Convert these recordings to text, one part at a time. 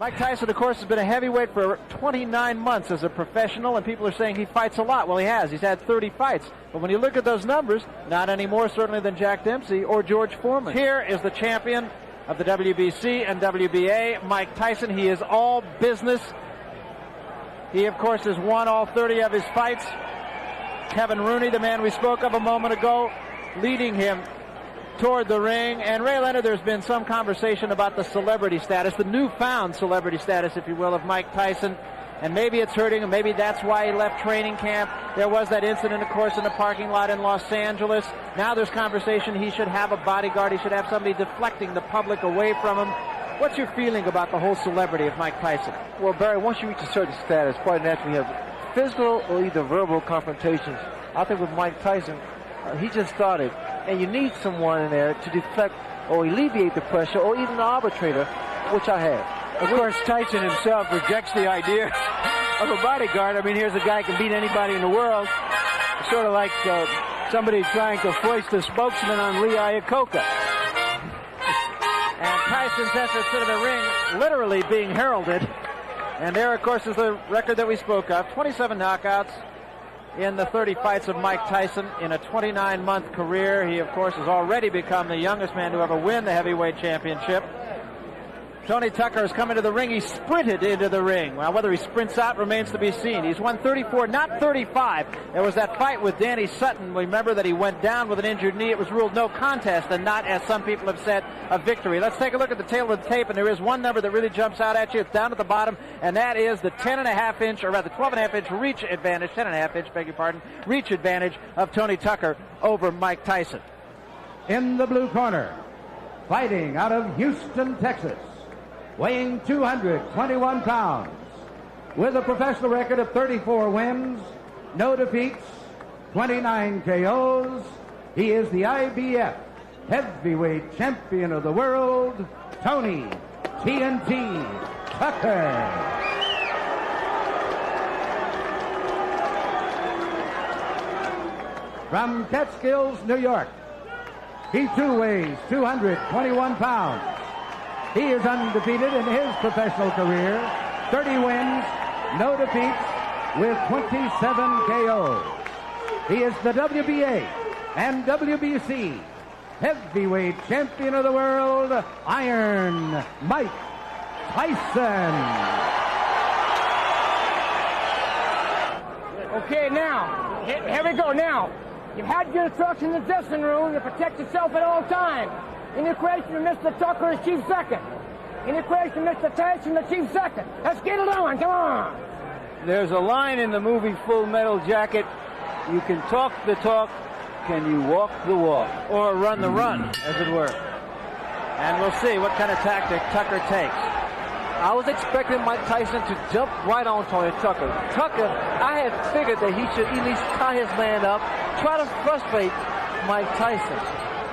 Mike Tyson, of course, has been a heavyweight for 29 months as a professional, and people are saying he fights a lot. Well, he has. He's had 30 fights. But when you look at those numbers, not any more certainly than Jack Dempsey or George Foreman. Here is the champion of the WBC and WBA, Mike Tyson. He is all business. He, of course, has won all 30 of his fights. Kevin Rooney, the man we spoke of a moment ago, leading him toward the ring. And Ray Leonard, there's been some conversation about the celebrity status, the newfound celebrity status, if you will, of Mike Tyson. And maybe it's hurting him. Maybe that's why he left training camp. There was that incident, of course, in the parking lot in Los Angeles. Now there's conversation he should have a bodyguard. He should have somebody deflecting the public away from him. What's your feeling about the whole celebrity of Mike Tyson? Well, Barry, once you reach a certain status, quite naturally you have physical or either verbal confrontations. I think with Mike Tyson, he just started. And you need someone in there to deflect or alleviate the pressure, or even an arbitrator, which I have. Of course, Tyson himself rejects the idea of a bodyguard. I mean, here's a guy who can beat anybody in the world. Sort of like somebody trying to foist a spokesman on Lee Iacocca. And Tyson's entrance into the ring literally being heralded. And there, of course, is the record that we spoke of. 27 knockouts in the 30 fights of Mike Tyson in a 29-month career. He, of course, has already become the youngest man to ever win the heavyweight championship. Tony Tucker has come into the ring. He sprinted into the ring. Well, whether he sprints out remains to be seen. He's won 34, not 35. There was that fight with Danny Sutton. Remember that he went down with an injured knee. It was ruled no contest and not, as some people have said, a victory. Let's take a look at the tail of the tape, and there is one number that really jumps out at you. It's down at the bottom, and that is the 10.5-inch, or rather 12.5-inch reach advantage, 10.5-inch, beg your pardon, reach advantage of Tony Tucker over Mike Tyson. In the blue corner, fighting out of Houston, Texas, weighing 221 pounds, with a professional record of 34 wins, no defeats, 29 KOs, he is the IBF heavyweight champion of the world, Tony TNT Tucker. From Catskills, New York, he too weighs 221 pounds. He is undefeated in his professional career, 30 wins, no defeats, with 27 KOs. He is the WBA and WBC heavyweight champion of the world, Iron Mike Tyson. Okay, now, here we go now. You've had your instructions in the dressing room to protect yourself at all times. In the equation of Mr. Tucker is chief second. In the equation of Mr. Tyson, the chief second. Let's get it on, come on. There's a line in the movie Full Metal Jacket. You can talk the talk, can you walk the walk? Or run the run, as it were. And we'll see what kind of tactic Tucker takes. I was expecting Mike Tyson to jump right on Tony Tucker. Tucker, I had figured that he should at least tie his man up, try to frustrate Mike Tyson.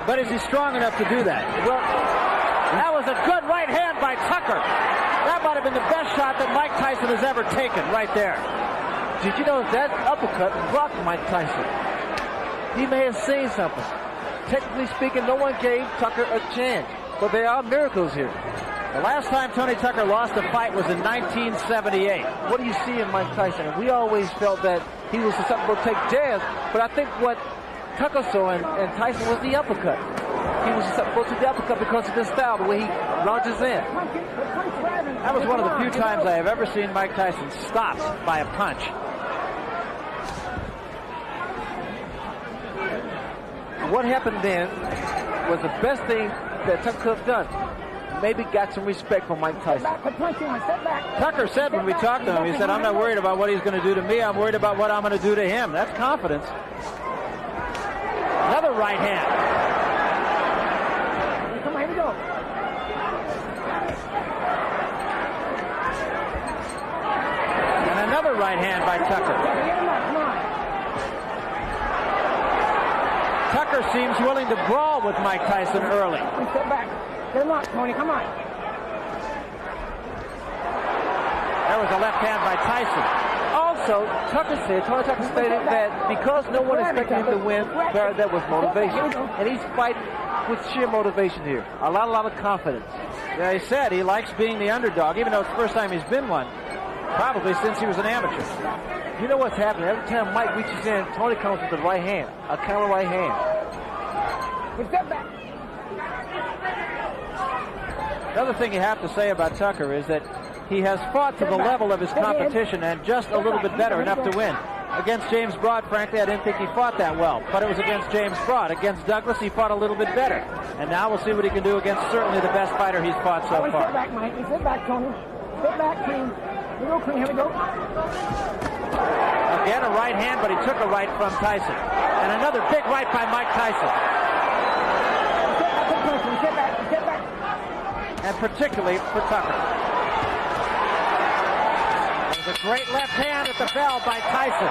But is he strong enough to do that? Well, that was a good right hand by Tucker. That might have been the best shot that Mike Tyson has ever taken right there. did you know that uppercut blocked Mike Tyson? He may have seen something. Technically speaking, no one gave Tucker a chance. But there are miracles here. The last time Tony Tucker lost a fight was in 1978. What do you see in Mike Tyson? And we always felt that he was susceptible to take jabs, but I think what Tucker saw in Tyson was the uppercut. He was susceptible to the uppercut because of his style, the way he launches in. That was one of the few times I have ever seen Mike Tyson stopped by a punch. What happened then was the best thing that Tucker could have done. Maybe got some respect from Mike Tyson. Tucker said when we talked to him, he said, I'm not worried about what he's going to do to me. I'm worried about what I'm going to do to him. That's confidence. Another right hand. Come on, here we go. And another right hand by Tucker. Tucker seems willing to brawl with Mike Tyson early. Step back. Get him up, Tony. Come on. There was a left hand by Tyson. Also, Tony Tucker stated that because no one expected him to win, that was motivation. And he's fighting with sheer motivation here. A lot of confidence. Yeah, he said he likes being the underdog, even though it's the first time he's been one. Probably since he was an amateur. You know what's happening? Every time Mike reaches in, Tony comes with the right hand, a counter right hand. Step back. Another thing you have to say about Tucker is that he has fought to the level of his competition and just a little bit better, enough to win. Against James Broad, frankly, I didn't think he fought that well, but it was against James Broad. Against Douglas, he fought a little bit better. And now we'll see what he can do against certainly the best fighter he's fought so far. Step back, Mike. Step back, Tony. Step back, clean. Here we go, clean. Here we go. Again, a right hand, but he took a right from Tyson. And another big right by Mike Tyson. Step back. Step back. And particularly for Tucker. There's a great left hand at the bell by Tyson.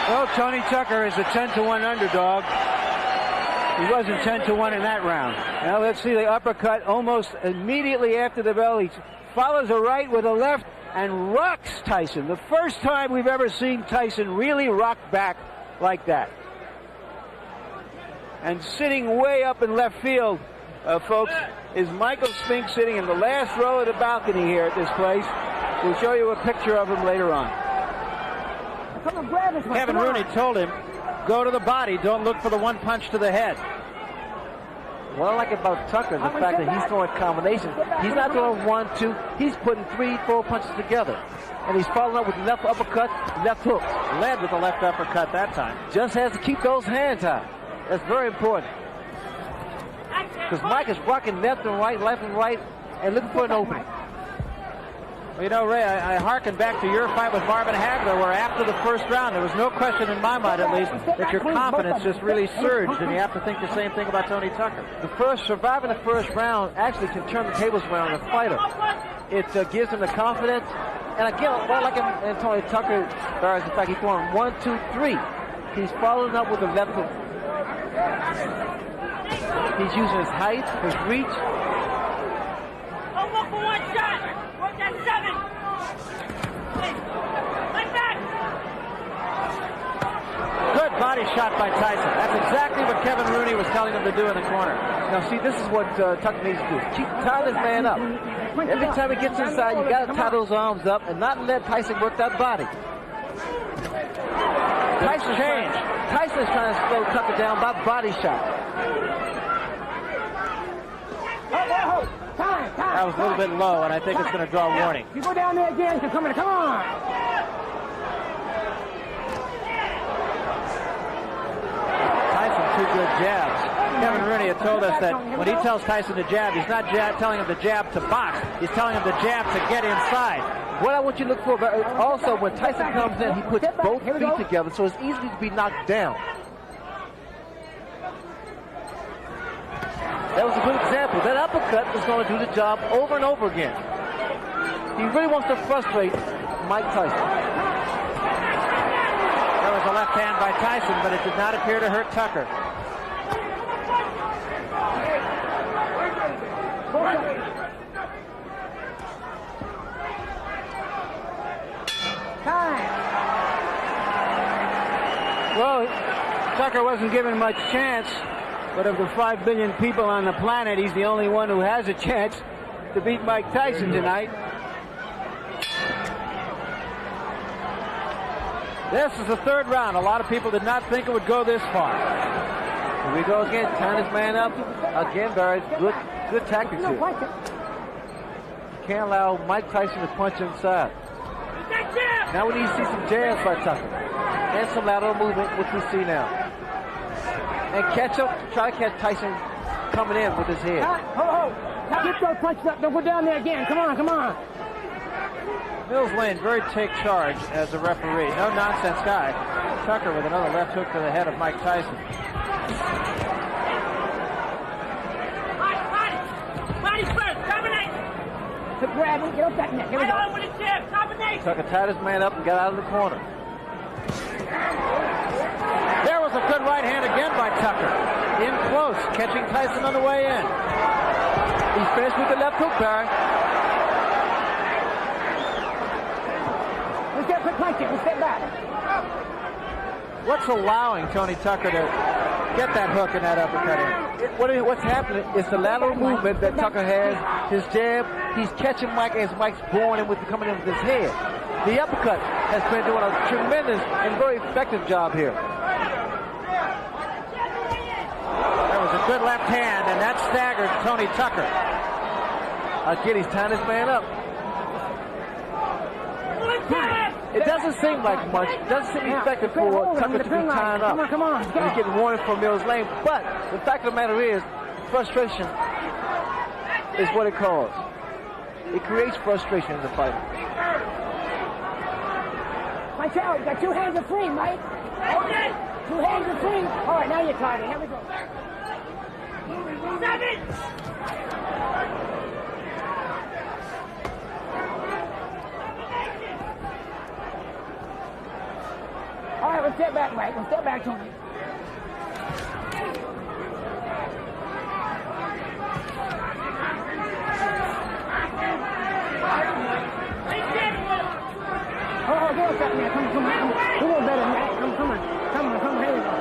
Well, Tony Tucker is a 10-1 underdog. He wasn't 10-1 in that round. Now let's see the uppercut almost immediately after the bell. He follows a right with a left and rocks Tyson. The first time we've ever seen Tyson really rock back like that. And sitting way up in left field, folks, is Michael Spink, sitting in the last row of the balcony here at this place. We'll show you a picture of him later on. Kevin Rooney told him, go to the body, don't look for the one punch to the head. What I like about Tucker is the fact that he's throwing combinations. He's not throwing 1, 2. He's putting 3, 4 punches together. And he's following up with left uppercut, left hook. Led with the left uppercut that time. Just has to keep those hands high. That's very important. Because Mike is rocking left and right, and looking for an opening. Well, you know, Ray, I hearken back to your fight with Marvin Hagler, where after the first round, there was no question in my mind, at least, that your confidence just really surged, and you have to think the same thing about Tony Tucker. Surviving the first round actually can turn the tables around on a fighter. It gives him the confidence. And again, what I like in Tony Tucker, is the fact he's throwing 1, 2, 3. He's following up with the left hook. He's using his height, his reach. Don't look for one shot. Work that 7. Like that. Good body shot by Tyson. That's exactly what Kevin Rooney was telling him to do in the corner. Now, see, this is what Tucker needs to do. Keep tying this man up. Every time he gets inside, you got to tie those arms up and not let Tyson work that body. Tyson's trying to slow Tucker down by body shot. That was a little bit low, and I think it's going to draw a warning. You go down there again, come on. Tyson, 2 good jabs. Kevin Rooney had told us that when he tells Tyson to jab, he's not telling him to jab to box. He's telling him to jab to get inside. What I want you to look for, also when Tyson comes in, he puts both feet together, so it's easy to be knocked down. That was a good example. That uppercut is going to do the job over and over again. He really wants to frustrate Mike Tyson. There was a left hand by Tyson, but it did not appear to hurt Tucker. Well, Tucker wasn't given much chance, but of the 5 billion people on the planet, he's the only one who has a chance to beat Mike Tyson tonight. This is the 3rd round. A lot of people did not think it would go this far. Here we go again, tying this man up. Again, Barry, good tactics here. Can't allow Mike Tyson to punch inside. Now we need to see some jabs by Tucker. And some lateral movement, which we see now. And try to catch Tyson coming in with his head. Get those punches up. Don't go down there again. Come on. Mills Lane, very take charge as a referee. No nonsense guy. Tucker with another left hook to the head of Mike Tyson. Body first. Combination. Grab him. Get up that neck. Here we go. With a jab. Combination. Tucker tied his man up and got out of the corner. There was a good right hand again by Tucker. In close, catching Tyson on the way in. He's finished with the left hook, Barry. Let's get quick punch it. Let's get back. What's allowing Tony Tucker to get that hook and that uppercut in. What's happening is the lateral movement that Tucker has, his jab, he's catching Mike as Mike's going in with coming in with his head. The uppercut has been doing a tremendous and very effective job here. That was a good left hand, and that staggered Tony Tucker. Again, he's tying his man up. It doesn't seem like much. It doesn't seem effective for Tucker to be tying up. Come on. And he's getting warning from Mills Lane. But the fact of the matter is, frustration is what it caused. It creates frustration in the fight. Watch out. You got 2 hands are free, Mike. Okay. 2 hands are free. All right, now you're tied. Here we go. 7. All right, let's step back, Mike. Let's step back, Tony. Oh, go up, man. Come on. A little better, man. Come on. Here we go.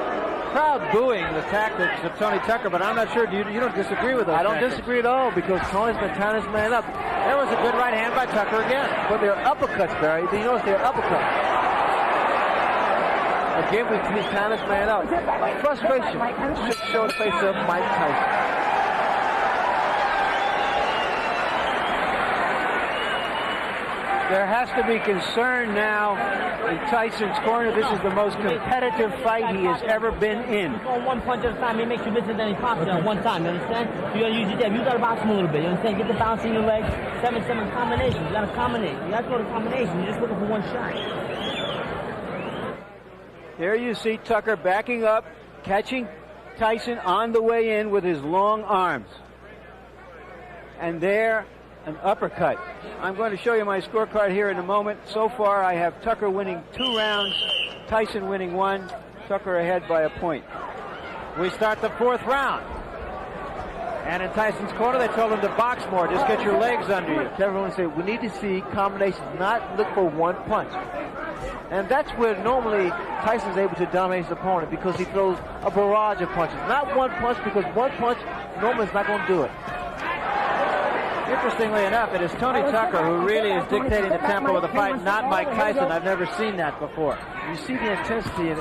Crowd booing the tactics of Tony Tucker, but I'm not sure. You don't disagree with those I don't tactics. disagree at all because Tony's been tying his man up. There was a good right hand by Tucker again. But they're uppercuts, Barry. Do you notice they're uppercuts? Again, he's tying his man up. Frustration should show the face of Mike Tyson. There has to be concern now in Tyson's corner. This is the most competitive fight he has ever been in. You go one punch at a time, it makes you miss it, then he pops it at one time, you understand? So you gotta use your jab. You gotta box him a little bit, you understand? Get the bounce in your legs. 7-7 combinations. You gotta combinate. You gotta go to combination. You're just looking for one shot. There you see Tucker backing up, catching Tyson on the way in with his long arms. And there, an uppercut. I'm going to show you my scorecard here in a moment. So far, I have Tucker winning 2 rounds, Tyson winning 1, Tucker ahead by a point. We start the 4th round. And in Tyson's corner, they told him to box more. Just get your legs under you. Everyone said we need to see combinations, not look for one punch. And that's where normally Tyson's able to dominate his opponent because he throws a barrage of punches. Not one punch, because one punch normally is not going to do it. Interestingly enough, it is Tony Tucker who really is dictating the tempo of the fight, not Mike Tyson. I've never seen that before. You see the intensity in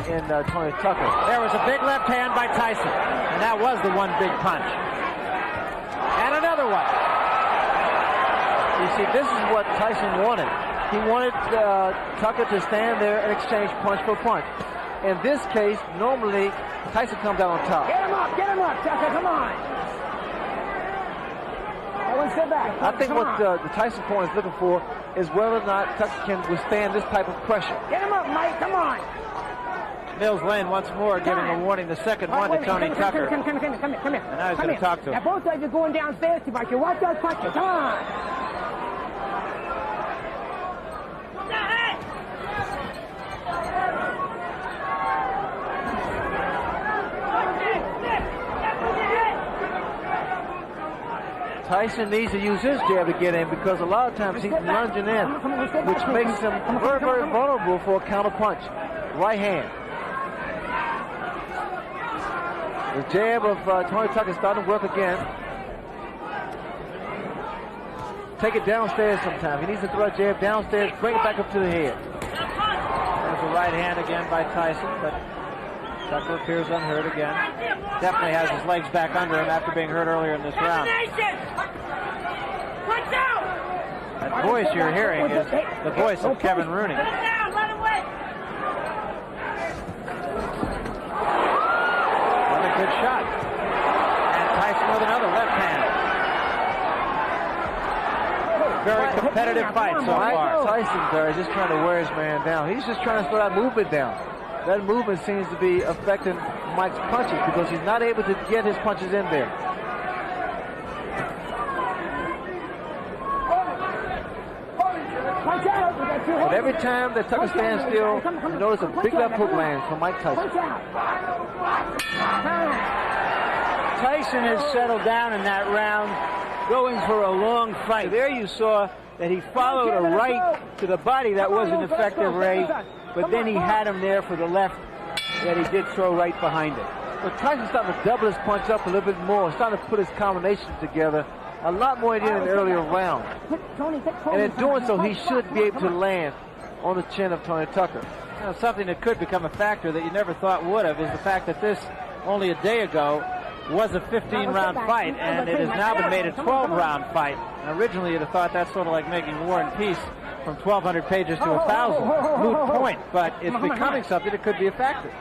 Tony Tucker. There was a big left hand by Tyson, and that was the one big punch. And another one. You see, this is what Tyson wanted. He wanted Tucker to stand there and exchange punch for punch. In this case, normally, Tyson comes out on top. Get him up, Tucker, come on. Everyone sit back. I think what the Tyson corner is looking for is whether or not Tucker can withstand this type of pressure. Get him up, Mike, come on. Mills Lane once more giving a warning, the second one to Tony Tucker. Come here. And now he's going to talk to him. Now both sides are going downstairs too much. You watch those punches, come on. Tyson needs to use his jab to get in because a lot of times he's lunging in, which makes him very, very vulnerable for a counter punch. Right hand. The jab of Tony Tucker is starting to work again. Take it downstairs sometimes. He needs to throw a jab downstairs, bring it back up to the head. There's a right hand again by Tyson, but Tucker appears unhurt again. Definitely has his legs back under him after being hurt earlier in this round. Watch out! That voice you're hearing is the voice of Kevin Rooney. Let him win. Another good shot. And Tyson with another left hand. Very competitive fight so far. Tyson is just trying to wear his man down. He's just trying to slow that movement down. That movement seems to be affecting Mike's punches because he's not able to get his punches in there. But every time that Tucker stands still, you notice a big left hook lands from Mike Tyson. Tyson has settled down in that round, going for a long fight. There you saw that he followed a right to the body that wasn't effective, Ray, but then he had him there for the left that he did throw right behind it. But Tyson's starting to double his punch up a little bit more. He's starting to put his combinations together a lot more than in the earlier round. And in doing so, he should be able to land on the chin of Tony Tucker. You know, something that could become a factor that you never thought would have is the fact that this, only a day ago, was a 15-round fight, and it has now been made a 12-round fight. And originally, you'd have thought that's sort of like making War and Peace from 1,200 pages to 1,000. Moot point, but it's becoming something that could be a factor.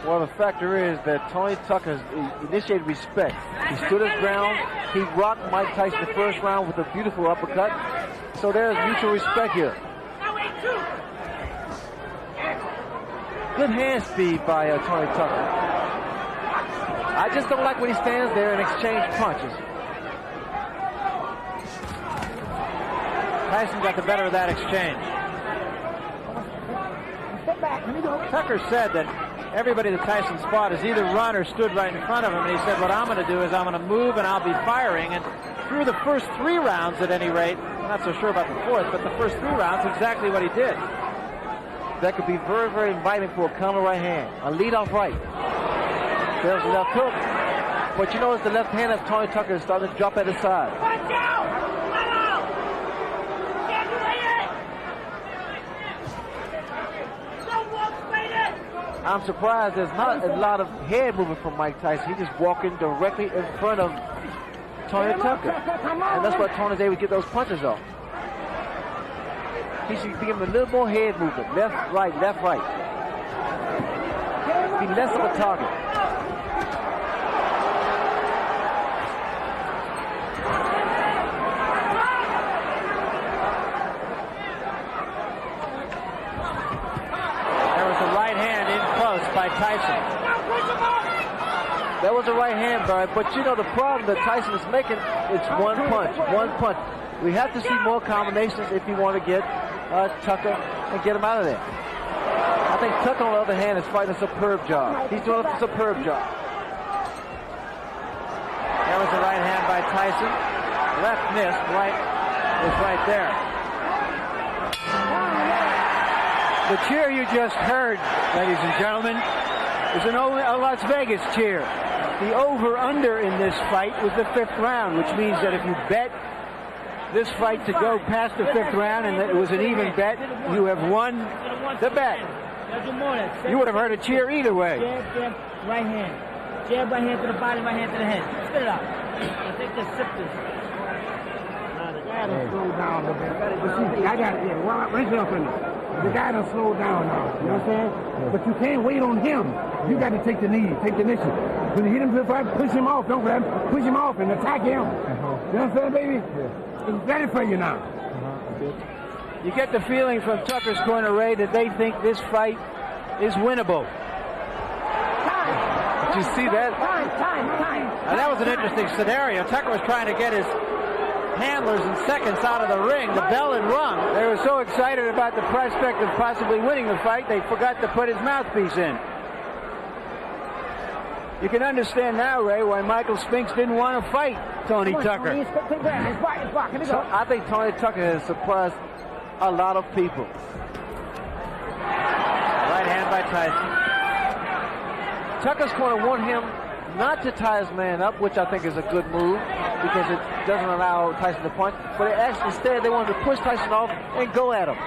Well, the factor is that Tony Tucker initiated respect. He stood his ground. He rocked Mike Tyson the first round with a beautiful uppercut. So there's mutual respect here. Good hand speed by Tony Tucker. I just don't like when he stands there and exchange punches. Tyson got the better of that exchange. Tucker said that everybody that Tyson fought has either run or stood right in front of him, and he said, what I'm going to do is I'm going to move and I'll be firing. And through the first 3 rounds, at any rate, I'm not so sure about the fourth, but the first 3 rounds, exactly what he did. That could be very, very inviting for a counter right hand. A lead-off right. There's the left hook. But you notice the left hand of Tony Tucker is starting to drop at his side. Watch out! I'm surprised there's not a lot of head movement from Mike Tyson. He's just walking directly in front of Tony Tucker. And that's why Tony's able to get those punches off. He should be giving a little more head movement. Left, right, left, right. Be less of a target. By Tyson. That was a right hand, Barry, but you know the problem that Tyson is making, it's one punch. We have to see more combinations if you want to get Tucker and get him out of there. I think Tucker, on the other hand, is fighting a superb job. He's doing a superb job. There was a right hand by Tyson. Left missed, right was right there. The cheer you just heard, ladies and gentlemen, is a Las Vegas cheer. The over-under in this fight was the 5th round, which means that if you bet this fight to go past the 5th round and that it was an even bet, you have won the bet. You would have heard a cheer either way. Jab, jab, right hand. Jab, right hand to the body, right hand to the head. Spit it out. I think this, sip this. The guy done slowed down a little bit. But see, I got it. Yeah, raise it up in there. The guy done slowed down now. You know what I'm saying? Yeah. But you can't wait on him. You got to take the knee, take the initiative. When you hit him to the fight, push him off. Don't grab him. Push him off and attack him. You know what I'm saying, baby? Yeah. He's ready for you now. You get the feeling from Tucker's corner, Ray, that they think this fight is winnable. Time. Did you see that? Time. Now, that was an interesting scenario. Tucker was trying to get his handlers in seconds out of the ring. The bell had rung. They were so excited about the prospect of possibly winning the fight, they forgot to put his mouthpiece in. You can understand now, Ray, why Michael Spinks didn't want to fight Tony Tucker. So I think Tony Tucker has surprised a lot of people. Right hand by Tyson. Tucker's corner want him not to tie his man up, which I think is a good move because it doesn't allow Tyson to punch. But instead, they wanted to push Tyson off and go at him,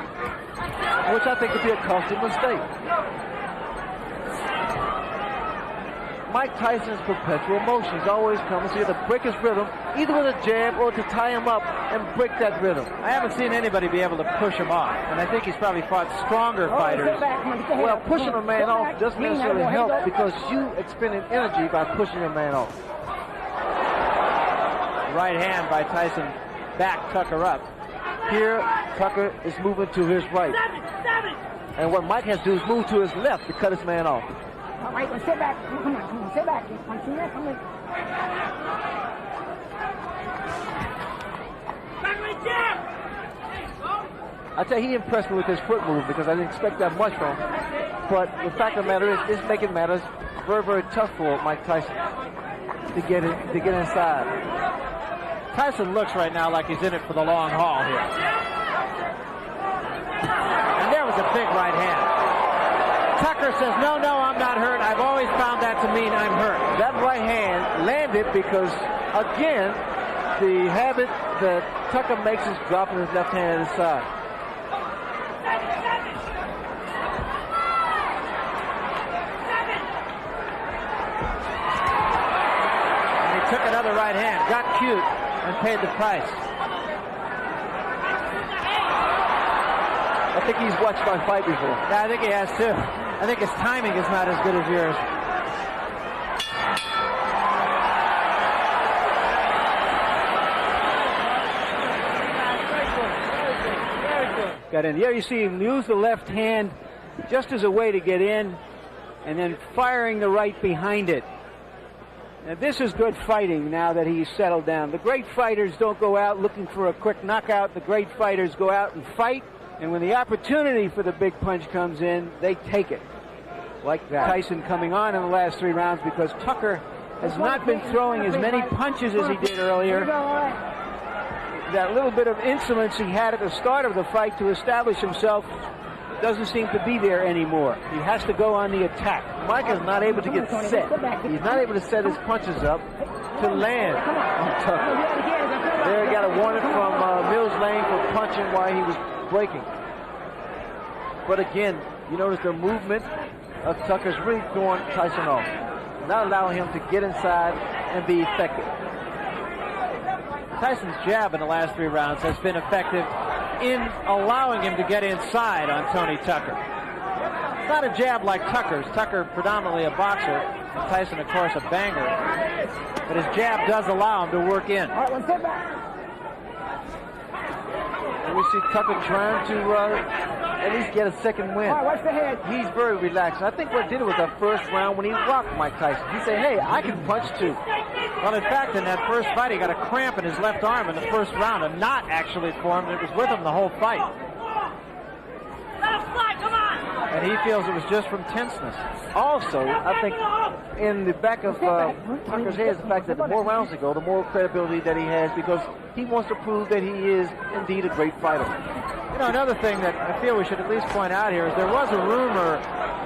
which I think would be a costly mistake. Mike Tyson's perpetual motion. He's always coming, so you have to break his rhythm, either with a jab or to tie him up and break that rhythm. I haven't seen anybody be able to push him off, and I think he's probably fought stronger fighters. Well, pushing a man off doesn't necessarily help because you expending energy by pushing a man off. Right hand by Tyson, back Tucker up. Here, Tucker is moving to his right. And what Mike has to do is move to his left to cut his man off. All right, well, sit back. Come on, sit back. Come on. I tell you, he impressed me with his foot move because I didn't expect that much from him. But the fact of the matter is, it's making matters very, very tough for Mike Tyson to get inside. Tyson looks right now like he's in it for the long haul here. And there was a big right hand. Tucker Tucker says, no, I'm not hurt. I've always found that to mean I'm hurt. That right hand landed because, again, the habit that Tucker makes is dropping his left hand to the side. And he took another right hand, got cute, and paid the price. I think he's watched my fight before. Yeah, I think he has too. I think his timing is not as good as yours. Got in. There you see him use the left hand just as a way to get in, and then firing the right behind it. Now this is good fighting now that he's settled down. The great fighters don't go out looking for a quick knockout. The great fighters go out and fight, and when the opportunity for the big punch comes in, they take it. Like that. Tyson coming on in the last 3 rounds because Tucker has not been throwing as many punches as he did earlier. That little bit of insolence he had at the start of the fight to establish himself doesn't seem to be there anymore. He has to go on the attack. Mike is not able to get set. He's not able to set his punches up to land on Tucker. There he got a warning from Mills Lane for punching while he was breaking. But again, you notice the movement of Tucker's really throwing Tyson off, not allowing him to get inside and be effective. Tyson's jab in the last 3 rounds has been effective in allowing him to get inside on Tony Tucker. It's not a jab like Tucker's. Tucker predominantly a boxer, and Tyson, of course, a banger. But his jab does allow him to work in. All right, one step back. And we see Tucker trying to at least get a second win. All right, watch the head. He's very relaxed. I think what did it was that first round when he rocked Mike Tyson. He said, hey, I can punch too. Well, in fact, in that first fight, he got a cramp in his left arm in the first round. A knot actually formed. It was with him the whole fight. And he feels it was just from tenseness. Also, I think in the back of Tucker's head is the fact that the more rounds ago, the more credibility that he has because he wants to prove that he is indeed a great fighter. You know, another thing that I feel we should at least point out here is there was a rumor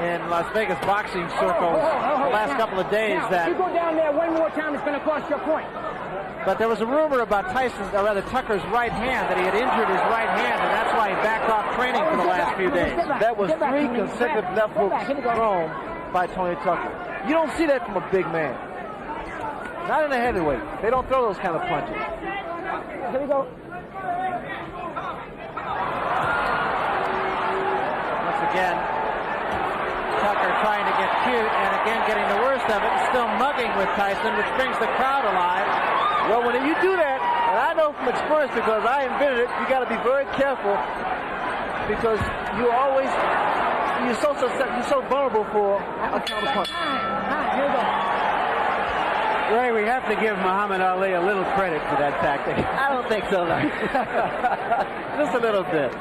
in Las Vegas boxing circles the last couple of days that... If you go down there one more time, it's going to cost you a point. But there was a rumor about Tyson's, or rather Tucker's right hand, that he had injured his right hand, and that's why he backed off training for the last few days. That was 3 consecutive left hooks thrown by Tony Tucker. You don't see that from a big man. Not in a heavyweight. They don't throw those kind of punches. Here we go. Once again, Tucker trying to get cute, and again getting the worst of it, and still mugging with Tyson, which brings the crowd alive. Well, when you do that, and I know from experience because I invented it, you got to be very careful because you're so vulnerable for a counter punch. Here we go. Ray, we have to give Muhammad Ali a little credit for that tactic. I don't think so, though. Just a little bit.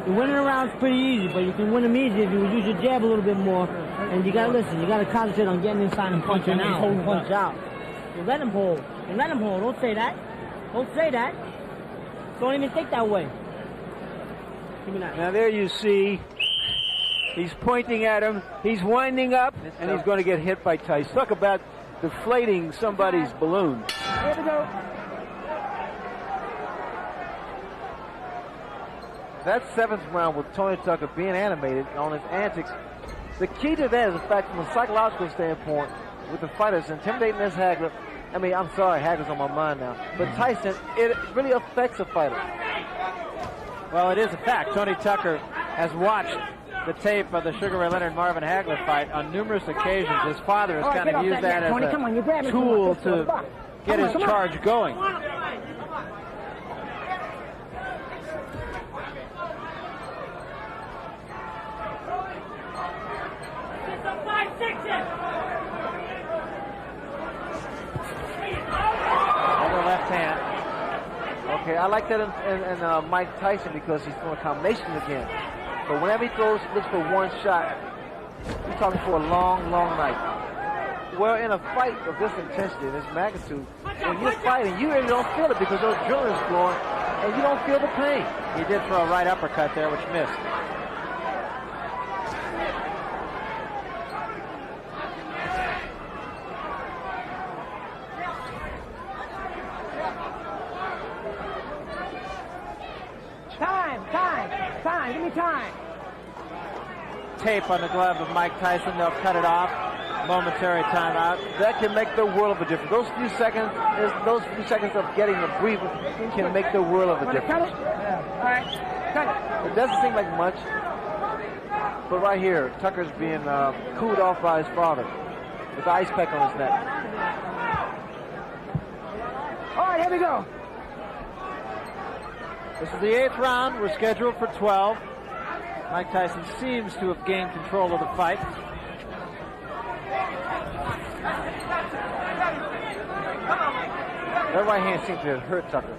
Winning a round's pretty easy, but you can win them easy if you use your jab a little bit more. And you gotta listen. You gotta concentrate on getting inside and punching out. Punch out. You let him hold. You let him hold. Don't say that. Don't say that. Don't even think that way. Give me that. Now there you see, he's pointing at him. He's winding up, and he's going to get hit by Tyson. Talk about deflating somebody's balloon. Here we go. That 7th round with Tony Tucker being animated on his antics, the key to that is the fact from a psychological standpoint with the fighters intimidating this Hagler. I mean, I'm sorry, Hagler's on my mind now. But Tyson, it really affects a fighter. Well, it is a fact. Tony Tucker has watched the tape of the Sugar Ray Leonard Marvin Hagler fight on numerous occasions. His father has kind of used that as a tool to get his charge going. Okay, I like that in Mike Tyson because he's throwing combinations again. But whenever he throws, looks for one shot, he's talking for a long, long night. Well, in a fight of this intensity, this magnitude, when you're fighting, you really don't feel it because your adrenaline's flowing, and you don't feel the pain. He did throw a right uppercut there, which missed. time. Give me time. Tape on the glove of Mike Tyson. They'll cut it off. Momentary timeout. That can make the world of a difference. Those few seconds of getting a breather can make the world of a Want to cut difference. it? Yeah. All right. Cut it. It doesn't seem like much, but right here, Tucker's being cooled off by his father with the ice pack on his neck. All right, here we go. This is the 8th round. We're scheduled for 12. Mike Tyson seems to have gained control of the fight. That right hand seemed to have hurt Tucker.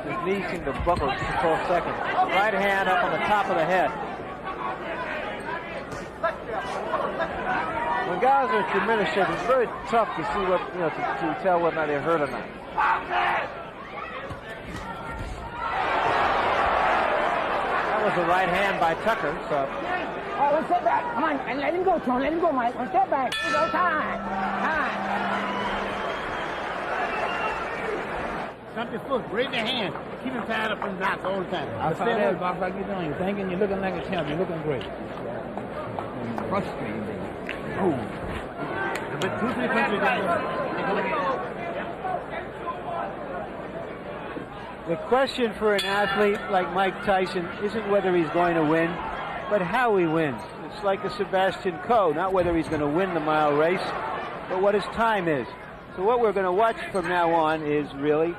His knee seemed to buckle just for a second. Right hand up on the top of the head. When guys are in tremendous shape, it's very tough to see what, to tell whether or not they're hurt or not. That was a right hand by Tucker, so. All right, one step back. Come on, and let him go, Tony. Let him go, Mike. One step back. Here we go. Time. Stop your foot. Raise your hand. Keep him tied up in knots all the time. I saw that, boss, like you're doing. You're thinking you're looking like a champ. You're looking great. Frustrating, baby. Oh. But 2-3 punches The question for an athlete like Mike Tyson isn't whether he's going to win, but how he wins. It's like a Sebastian Coe, not whether he's going to win the mile race, but what his time is. So what we're going to watch from now on is really,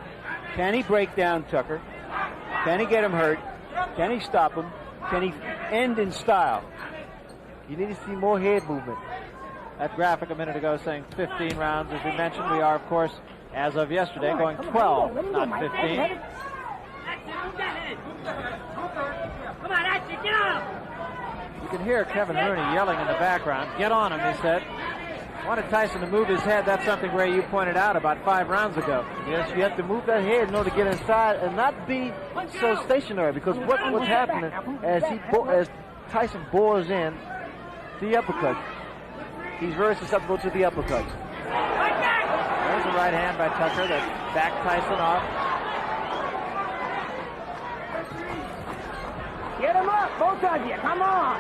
can he break down Tucker? Can he get him hurt? Can he stop him? Can he end in style? You need to see more head movement. That graphic a minute ago saying 15 rounds. As we mentioned, we are, of course, as of yesterday, going 12, not 15. Come on, that's it, get on! You can hear Kevin Rooney yelling in the background. Get on him, he said. Wanted Tyson to move his head. That's something, Ray, you pointed out about 5 rounds ago. Yes, you have to move that head in order to get inside and not be so stationary, because what's happening as Tyson bores in the uppercut, he's very susceptible to the uppercuts. There's a right hand by Tucker that backed Tyson off. Get him up, both of you. Come on.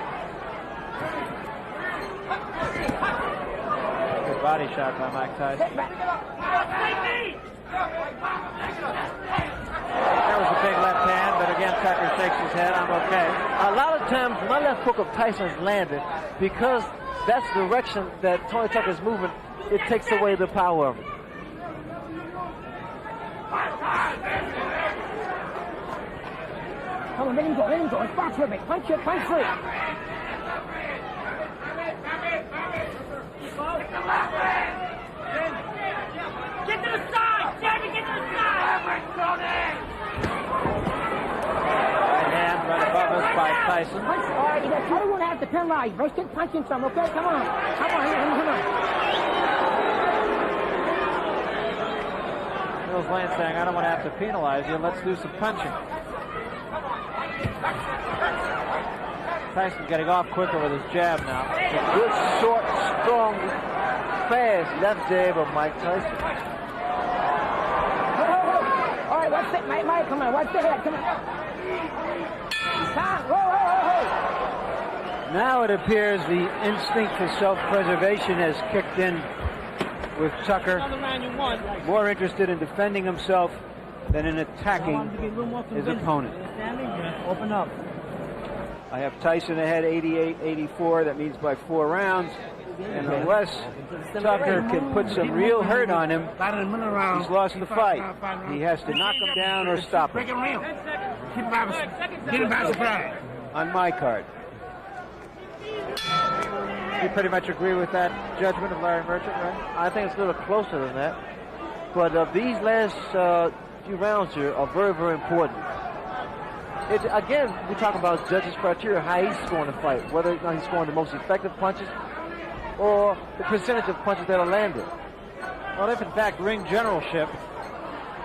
Good body shot by Mike Tyson. Sit back. There was a big left hand, but again, Tucker shakes his head. I'm okay. A lot of times, my left hook of Tyson's landed because that's the direction that Tony Tucker's moving. It takes away the power of it. Come on, let him go. Let him go. It's box with me. Punch it. Punch free. Get to the side! Jamie, get to the side! Right hand right above us by Tyson. Punch. All right, you got 21 half to 10 lives. Let's get punching some, okay? Come on. Come on, here. Come on. Mills Lane saying, I don't want to have to penalize you. Let's do some punching. Tyson getting off quicker with his jab now. A good, short, strong, fast left jab of Mike Tyson. All right, watch it, Mike. Come on, watch the head. Come on. Time. Whoa. Now it appears the instinct for self-preservation has kicked in with Tucker, more interested in defending himself than in attacking his opponent. Open up. I have Tyson ahead 88-84. That means by 4 rounds. And unless Tucker can put some real hurt on him, he's lost the fight. He has to knock him down or stop him. Get him by surprise. On my card. You pretty much agree with that judgment of Larry Merchant, right? I think it's a little closer than that. But these last few rounds here are very, very important. Again, we're talking about judges' criteria, how he's scoring the fight, whether or not he's scoring the most effective punches or the percentage of punches that are landed. Well, if in fact ring generalship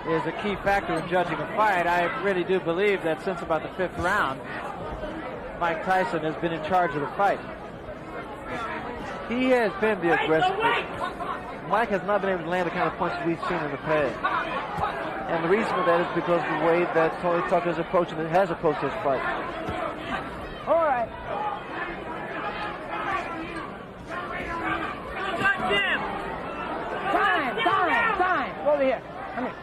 is a key factor in judging a fight, I really do believe that since about the 5th round, Mike Tyson has been in charge of the fight. He has been the aggressor. Mike has not been able to land the kind of punches we've seen in the past. And the reason for that is because of the way that Tony Tucker is approaching it, has approached this fight. over here. Come here.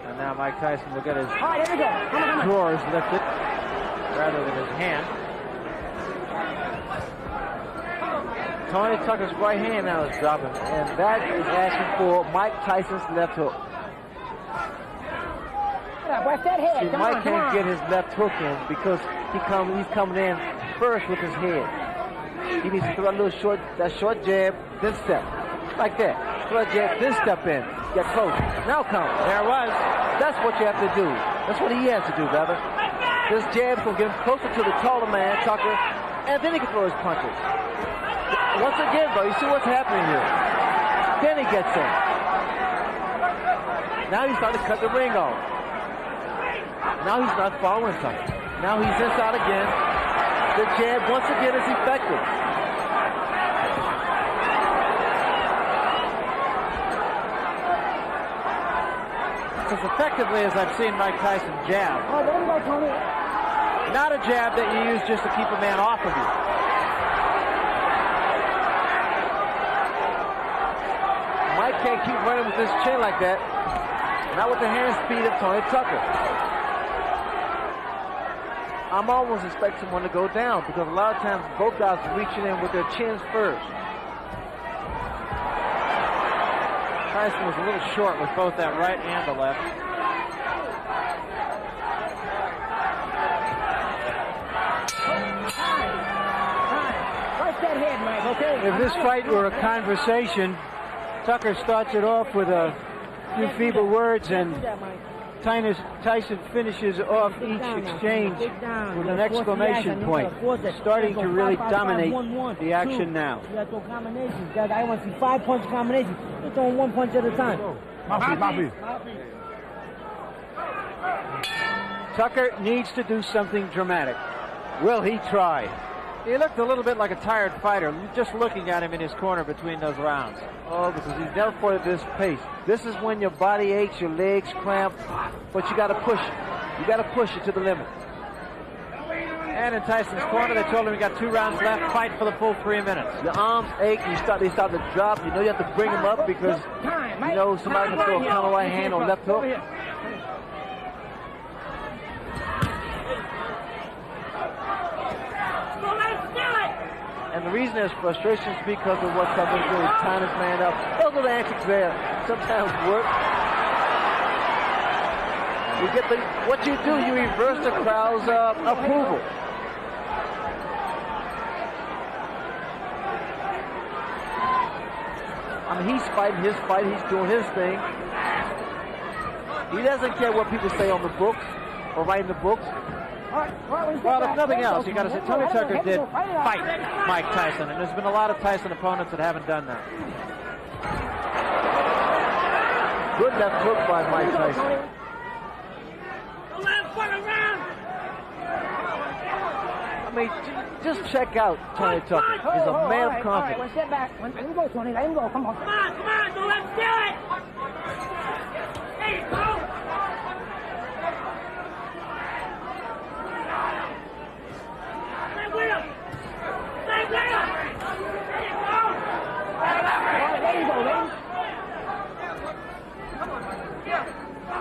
And now Mike Tyson will get his All right, here we go. Come on. drawers lifted rather than his hand. Tony Tucker's right hand now is dropping, and that is asking for Mike Tyson's left hook. Watch that head. See, Come Mike on, can't get his left hook in because he's coming in first with his head. He needs to throw that short jab, then step. Like that. Throw a jab, then step in. Get close. Now come. There it was. That's what you have to do. That's what he has to do, brother. This jab's going to get him closer to the taller man, Tucker, and then he can throw his punches. Once again, though, you see what's happening here. Then he gets in. Now he's starting to cut the ring off. Now he's not following something. Now he's inside again. The jab once again is effective. As effectively as I've seen Mike Tyson jab. Oh, there we go, Tony. Not a jab that you use just to keep a man off of you. Mike can't keep running with his chin like that. Not with the hand speed of Tony Tucker. I'm almost expecting someone to go down because a lot of times both guys are reaching in with their chins first. Tyson was a little short with both that right and the left. Watch that head, Mike, okay? If this fight were a conversation, Tucker starts it off with a few feeble words, and Tyson finishes off each exchange with an exclamation point, starting to really dominate the action now. You got to throw combinations. I want to see 5-punch combinations. You're throwing 1 punch at a time. Tucker needs to do something dramatic. Will he try? He looked a little bit like a tired fighter, just looking at him in his corner between those rounds. Oh, because he's never fought at this pace. This is when your body aches, your legs cramp, but you got to push it. You got to push it to the limit. And in Tyson's corner, they told him he got 2 rounds left. Fight for the full 3 minutes. Your arms ache. They start to drop. You know you have to bring them up because you know somebody can throw a counter right hand or left hook. And the reason there's frustration is because of what Tucker's doing. He's tying his man up. Those little antics there sometimes work. You get what you do, you reverse the crowd's approval. I mean, he's fighting his fight. He's doing his thing. He doesn't care what people say on the books or write in the books. Well, if nothing else, you got to say Tony Tucker did fight Mike Tyson, and there's been a lot of Tyson opponents that haven't done that. Good left hook by Mike Tyson. I mean, just check out Tony Tucker. He's a man of confidence. All right, one step back. Let him go, Tony. Let him go. Come on. Come on, don't let him do it. Hey, go.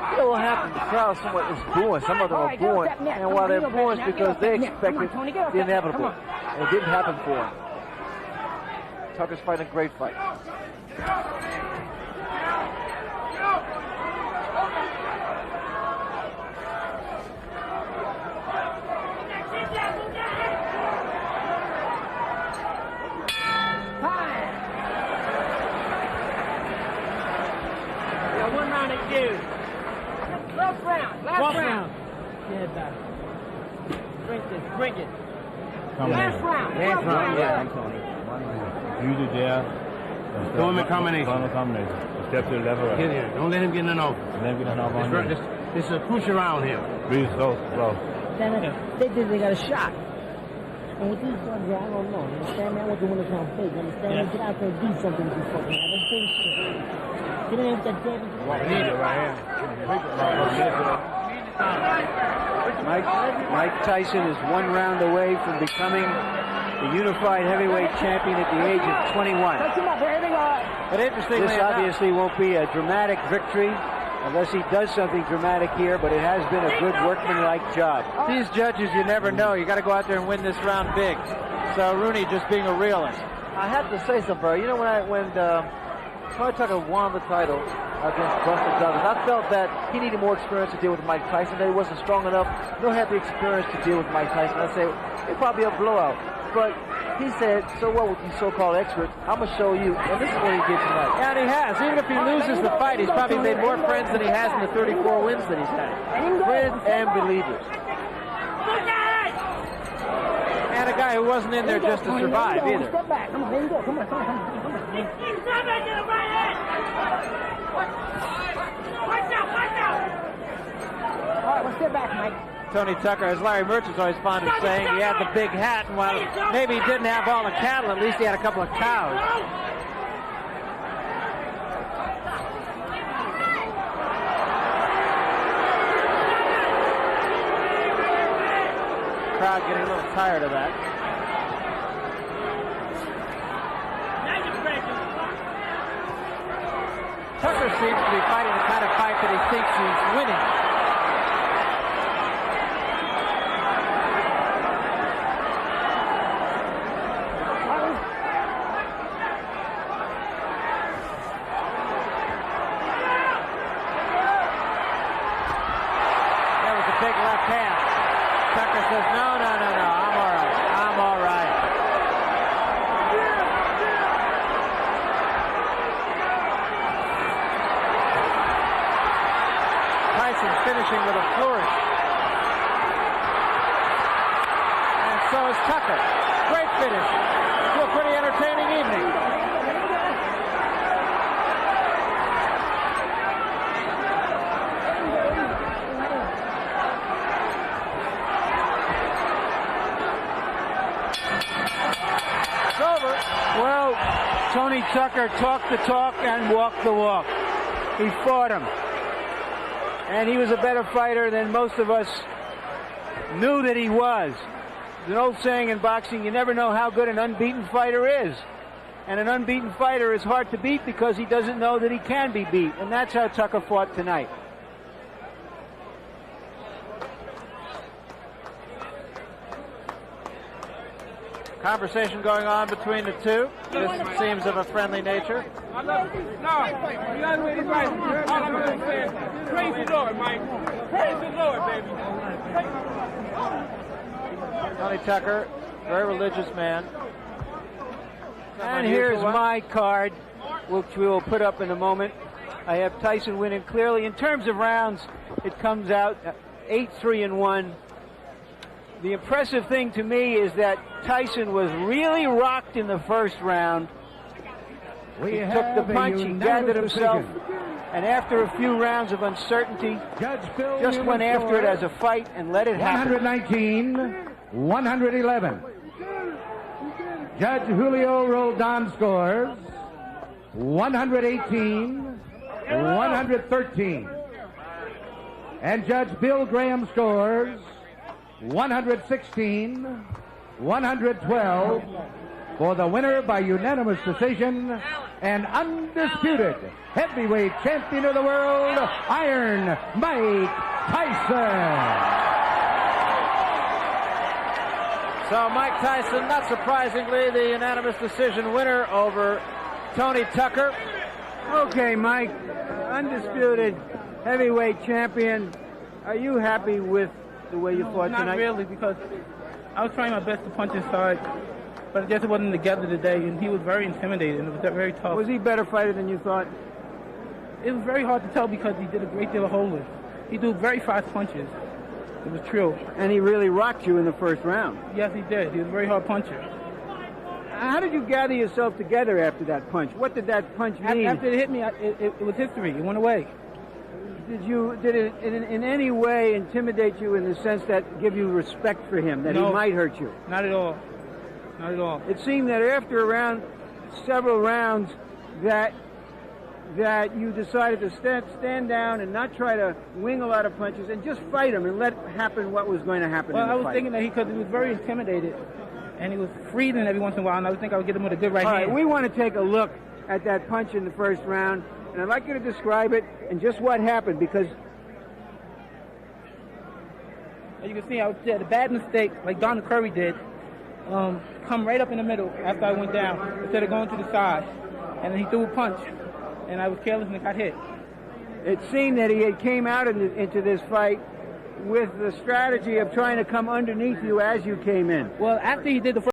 You know what happened? The crowd somewhat is booing. Some of them are booing. And while they're booing, it's because they expected the inevitable. And it didn't happen for him. Tucker's fighting a great fight. One round at you. Last round. Last round. Yeah, back. Drink it. Last round. Last round, yeah. Use it there. Throw him a combination. Throw him a combination. Step to the left or right. Get here. Don't let him get in off. Let him get an off on you. This is a push around here. Breathe slow. They think they got a shot. And with these guns, I don't know. You understand, man? I want to win this round fake. You understand? Yeah. Get out there and do something with these fucking guys. Don't think shit. Get in with that damn. Mike Tyson is 1 round away from becoming the unified heavyweight champion at the age of 21. Touch him up. Here we go. But interestingly This obviously won't be a dramatic victory unless he does something dramatic here, but it has been a good workmanlike job. These judges, you never know. You got to go out there and win this round big. So Rooney just being a realist. I have to say something, bro. You know, when Tony Tucker won the title against Buster Douglas, I felt that he needed more experience to deal with Mike Tyson, that he wasn't strong enough, nor had the experience to deal with Mike Tyson. I say it'd probably be a blowout. But he said, so what with these so-called experts? I'm going to show you. And this is what he did tonight. Yeah, and he has. Even if he loses the fight, he's probably made more friends than he has in the 34 wins that he's had. Friends and believers. And a guy who wasn't in there just to survive either. Step back. Come on, there you go. Come on. Step back to the right hand. Watch out. All right, well, step back, Mike. Tony Tucker, as Larry Merchant's always fond of saying, he had the big hat, and while maybe he didn't have all the cattle, at least he had a couple of cows. Crowd getting a little tired of that. Tucker seems to be fighting the kind of fight that he thinks he's winning. There was a big left hand. Tucker says, no, I'm all right. Tyson's finishing with a flourish. And so is Tucker. Great finish to a pretty entertaining evening. It's over. Well, Tony Tucker talked the talk and walked the walk. He fought him. And he was a better fighter than most of us knew that he was. There's an old saying in boxing, you never know how good an unbeaten fighter is. And an unbeaten fighter is hard to beat because he doesn't know that he can be beat. And that's how Tucker fought tonight. Conversation going on between the two. This seems of a friendly nature. Praise the Lord, Mike. Praise the Lord, baby. Tony Tucker, very religious man. And here's my card, which we will put up in a moment. I have Tyson winning clearly. In terms of rounds, it comes out 8-3-1. The impressive thing to me is that Tyson was really rocked in the first round. He took the punch, he gathered himself, and after a few rounds of uncertainty, just went after it as a fight and let it happen. 119-111. Judge Julio Roldan scores 118-113. And Judge Bill Graham scores 116-112 for the winner by unanimous decision and undisputed heavyweight champion of the world, Iron Mike Tyson. So Mike Tyson, not surprisingly, the unanimous decision winner over Tony Tucker. Okay, Mike, undisputed heavyweight champion. Are you happy with the way you fought tonight? Not really, because I was trying my best to punch inside, but I guess it wasn't together today, and he was very intimidating. It was very tough. Was he a better fighter than you thought? It was very hard to tell because he did a great deal of holding. He threw very fast punches. It was true. And he really rocked you in the first round. Yes, he did. He was a very hard puncher. How did you gather yourself together after that punch? What did that punch mean? After it hit me, it was history. It went away. Did it in any way intimidate you in the sense that give you respect for him, that he might hurt you? Not at all. Not at all. It seemed that after several rounds, that you decided to stand down and not try to wing a lot of punches and just fight him and let happen what was going to happen. Well, in the I was fight. thinking that he was very intimidated, and he was freezing every once in a while, and I would think I would get him with a good right All hand. right, we want to take a look at that punch in the first round, and I'd like you to describe it and just what happened, because as you can see, I did a bad mistake, like Don Curry did. Come right up in the middle after I went down, instead of going to the side. And then he threw a punch, and I was careless and I got hit. it seemed that he had came out into this fight with the strategy of trying to come underneath you as you came in. Well, after he did the first